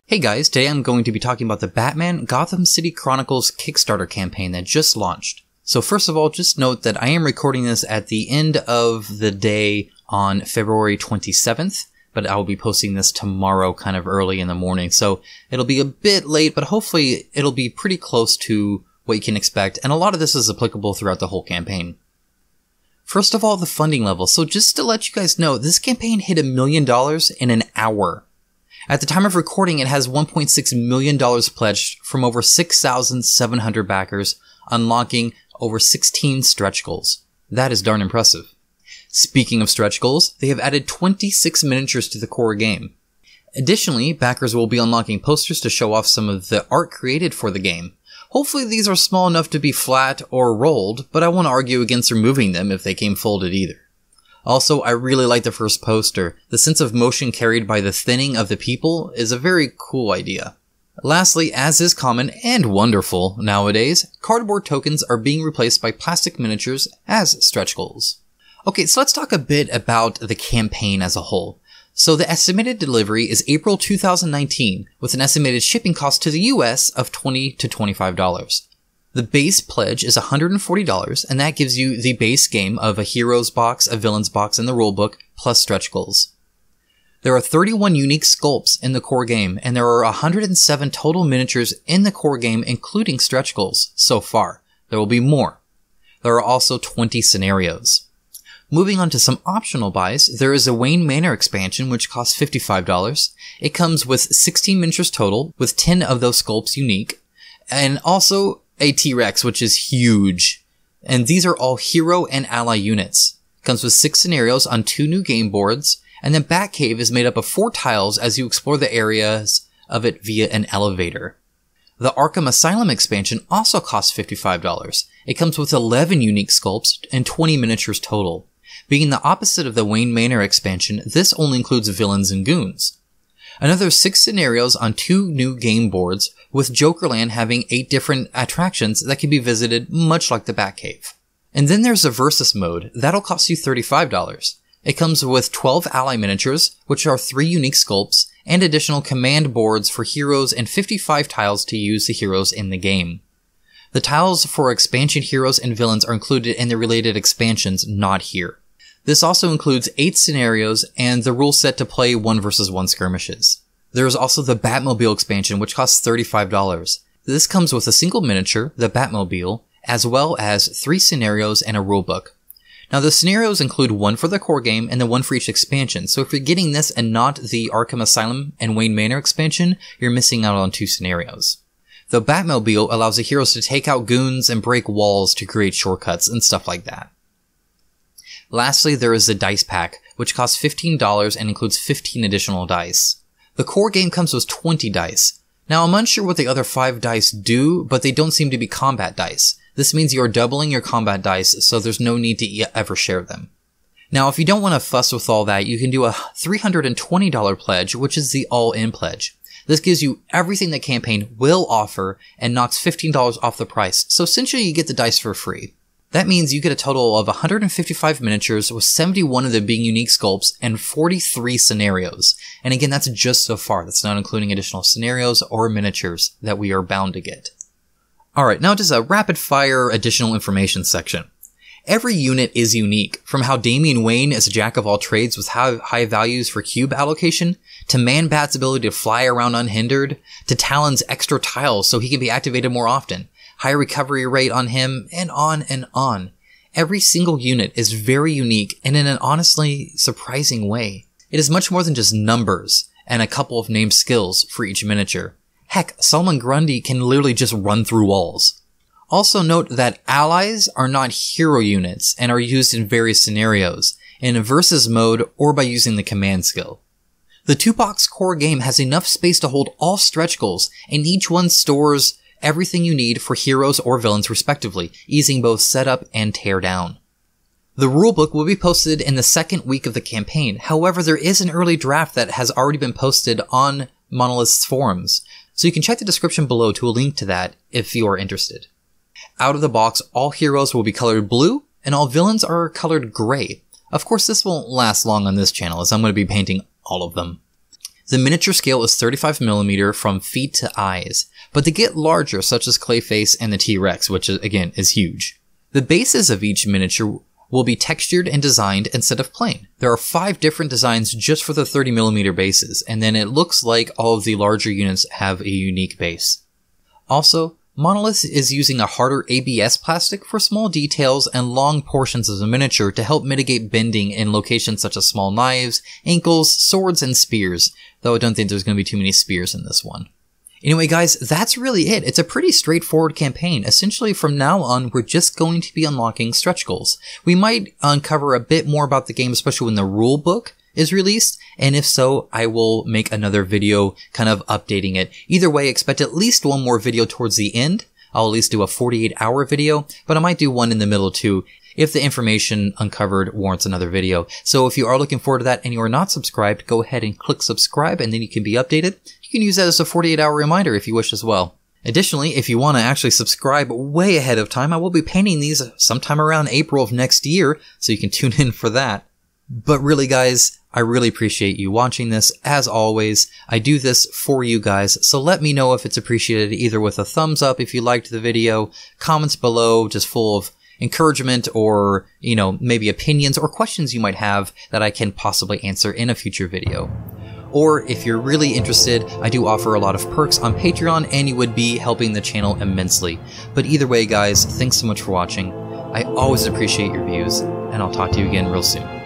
Hey guys, today I'm going to be talking about the Batman Gotham City Chronicles Kickstarter campaign that just launched. So first of all, just note that I am recording this at the end of the day on February 27th, but I will be posting this tomorrow kind of early in the morning. So it'll be a bit late, but hopefully it'll be pretty close to what you can expect, and a lot of this is applicable throughout the whole campaign. First of all, the funding level. So just to let you guys know, this campaign hit $1 million in an hour. At the time of recording, it has $1.6 million pledged from over 6,700 backers, unlocking over 16 stretch goals. That is darn impressive. Speaking of stretch goals, they have added 26 miniatures to the core game. Additionally, backers will be unlocking posters to show off some of the art created for the game. Hopefully these are small enough to be flat or rolled, but I won't argue against removing them if they came folded either. Also, I really like the first poster. The sense of motion carried by the thinning of the people is a very cool idea. Lastly, as is common and wonderful nowadays, cardboard tokens are being replaced by plastic miniatures as stretch goals. Okay, so let's talk a bit about the campaign as a whole. So the estimated delivery is April 2019, with an estimated shipping cost to the US of $20 to $25. The base pledge is $140, and that gives you the base game of a heroes box, a villains box, and the rulebook, plus stretch goals. There are 31 unique sculpts in the core game, and there are 107 total miniatures in the core game, including stretch goals, so far. There will be more. There are also 20 scenarios. Moving on to some optional buys, there is a Wayne Manor expansion, which costs $55. It comes with 16 miniatures total, with 10 of those sculpts unique, and also a T-Rex, which is huge. And these are all hero and ally units. Comes with 6 scenarios on 2 new game boards, and then Batcave is made up of 4 tiles as you explore the areas of it via an elevator. The Arkham Asylum expansion also costs $55. It comes with 11 unique sculpts and 20 miniatures total. Being the opposite of the Wayne Manor expansion, this only includes villains and goons. Another 6 scenarios on 2 new game boards, with Jokerland having 8 different attractions that can be visited much like the Batcave. And then there's the Versus mode, that'll cost you $35. It comes with 12 ally miniatures, which are 3 unique sculpts, and additional command boards for heroes and 55 tiles to use the heroes in the game. The tiles for expansion heroes and villains are included in the related expansions, not here. This also includes 8 scenarios and the rule set to play 1 versus 1 skirmishes. There is also the Batmobile expansion, which costs $35. This comes with a single miniature, the Batmobile, as well as 3 scenarios and a rulebook. Now the scenarios include 1 for the core game and then 1 for each expansion, so if you're getting this and not the Arkham Asylum and Wayne Manor expansion, you're missing out on 2 scenarios. The Batmobile allows the heroes to take out goons and break walls to create shortcuts and stuff like that. Lastly, there is the dice pack, which costs $15 and includes 15 additional dice. The core game comes with 20 dice. Now, I'm unsure what the other 5 dice do, but they don't seem to be combat dice. This means you are doubling your combat dice, so there's no need to ever share them. Now, if you don't want to fuss with all that, you can do a $320 pledge, which is the all-in pledge. This gives you everything the campaign will offer and knocks $15 off the price, so essentially you get the dice for free. That means you get a total of 155 miniatures, with 71 of them being unique sculpts and 43 scenarios. And again, that's just so far. That's not including additional scenarios or miniatures that we are bound to get. Alright, now just a rapid fire additional information section. Every unit is unique, from how Damian Wayne is a jack of all trades with high values for cube allocation, to Man-Bat's ability to fly around unhindered, to Talon's extra tiles so he can be activated more often, high recovery rate on him, and on and on. Every single unit is very unique and in an honestly surprising way. It is much more than just numbers and a couple of named skills for each miniature. Heck, Solomon Grundy can literally just run through walls. Also note that allies are not hero units and are used in various scenarios, in a versus mode or by using the command skill. The 2-box core game has enough space to hold all stretch goals, and each one stores everything you need for heroes or villains respectively, easing both setup and teardown. The rulebook will be posted in the 2nd week of the campaign. However, there is an early draft that has already been posted on Monolith's forums, so you can check the description below to a link to that if you are interested. Out of the box, all heroes will be colored blue, and all villains are colored gray. Of course, this won't last long on this channel, as I'm going to be painting all of them. The miniature scale is 35mm from feet to eyes, but they get larger, such as Clayface and the T-Rex, which again is huge. The bases of each miniature will be textured and designed instead of plain. There are 5 different designs just for the 30mm bases, and then it looks like all of the larger units have a unique base. Also, Monolith is using a harder ABS plastic for small details and long portions of the miniature to help mitigate bending in locations such as small knives, ankles, swords, and spears, though I don't think there's going to be too many spears in this one. Anyway guys, that's really it. It's a pretty straightforward campaign. Essentially from now on, we're just going to be unlocking stretch goals. We might uncover a bit more about the game, especially when the rule book is released, and if so, I will make another video kind of updating it. Either way, expect at least one more video towards the end. I'll at least do a 48-hour video, but I might do one in the middle too, if the information uncovered warrants another video. So if you are looking forward to that and you are not subscribed, go ahead and click subscribe and then you can be updated. You can use that as a 48-hour reminder if you wish as well. Additionally, if you want to actually subscribe way ahead of time, I will be painting these sometime around April of next year, so you can tune in for that. But really guys, I really appreciate you watching this. As always, I do this for you guys, so let me know if it's appreciated either with a thumbs up if you liked the video, comments below just full of encouragement or, maybe opinions or questions you might have that I can possibly answer in a future video. Or if you're really interested, I do offer a lot of perks on Patreon and you would be helping the channel immensely. But either way guys, thanks so much for watching. I always appreciate your views, and I'll talk to you again real soon.